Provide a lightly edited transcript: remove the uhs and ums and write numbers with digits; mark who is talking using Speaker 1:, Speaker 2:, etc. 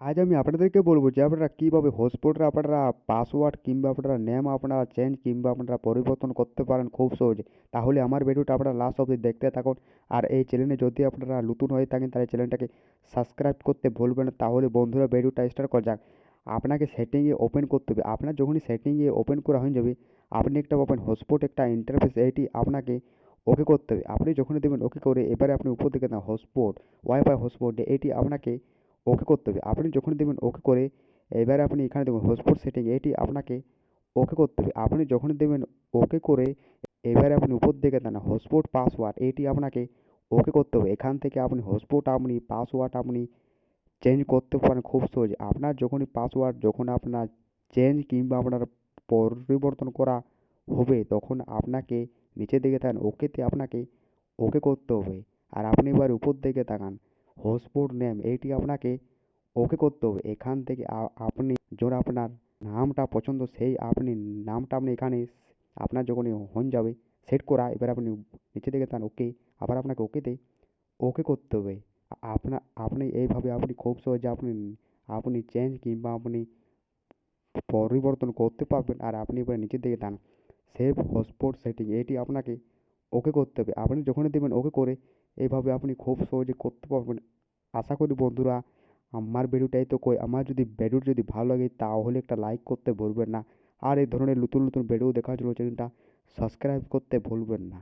Speaker 1: আজ আমি আপনাদেরকে বলবো যে আপনারা কীভাবে হটস্পটের আপনারা পাসওয়ার্ড কিংবা আপনারা নেম আপনারা চেঞ্জ কিংবা আপনারা পরিবর্তন করতে পারেন খুব সহজে। তাহলে আমার ভিডিওটা আপনারা লাস্ট অবধি দেখতে থাকুন। আর এই চ্যানেলে যদি আপনারা নতুন হয়ে থাকেন তাহলে চ্যানেলটাকে সাবস্ক্রাইব করতে ভুলবেন না। তাহলে বন্ধুরা ভিডিওটা স্টার্ট করা যাক। আপনাকে সেটিংয়ে ওপেন করতে হবে। আপনার যখনই সেটিংয়ে ওপেন করা হয়ে যাবে আপনি একটা পাবেন হটস্পট একটা ইন্টারফেস, এইটি আপনাকে ওকে করতে হবে। আপনি যখনই দেবেন ওকে করে এবারে আপনি উপর দিকে না হটস্পট ওয়াইফাই হটস্পট এটি আপনাকে ওকে করতে হবে। আপনি যখন দেবেন ওকে করে এবারে আপনি এখানে দেখুন হটস্পট সেটিং এটি আপনাকে ওকে করতে হবে। আপনি যখন দেবেন ওকে করে এবারে আপনি উপর দিকে দেন হটস্পট পাসওয়ার্ড এটি আপনাকে ওকে করতে হবে। এখান থেকে আপনি হটস্পট আপনি পাসওয়ার্ড আপনি চেঞ্জ করতে পারেন খুব সহজে। আপনার যখনই পাসওয়ার্ড যখন আপনার চেঞ্জ কিংবা আপনার পরিবর্তন করা হবে তখন আপনাকে নিচের দিকে তাকান ওকেতে আপনাকে ওকে করতে হবে। আর আপনি এবার উপর দিকে তাকান হটস্পট নেম এইটি আপনাকে ওকে করতে হবে। এখান থেকে আপনি যখন আপনার নামটা পছন্দ সেই আপনি নামটা আপনি এখানে আপনার যখনই হয়ে যাবে সেট করা এবার আপনি নিচের দিকে তাকান ওকে, আবার আপনাকে ওকেতে ওকে করতে হবে। আপনি এইভাবে আপনি খুব সহজে আপনি আপনি চেঞ্জ কিংবা আপনি পরিবর্তন করতে পারবেন। আর আপনি এবার নিচের দিকে ডান সেভ হটস্পট সেটিং এটি আপনাকে ওকে করতে হবে। আপনি যখনই দেবেন ওকে করে এইভাবে আপনি খুব সহজে করতে পারবেন। আশা করি বন্ধুরা আমার ভিডিওটাই তো কই আমার যদি ভিডিওটা যদি ভালো লাগে তাহলে একটা লাইক করতে ভুলবেন না। আর এই ধরনের নতুন নতুন ভিডিও দেখার জন্য চ্যানেলটা সাবস্ক্রাইব করতে ভুলবেন না।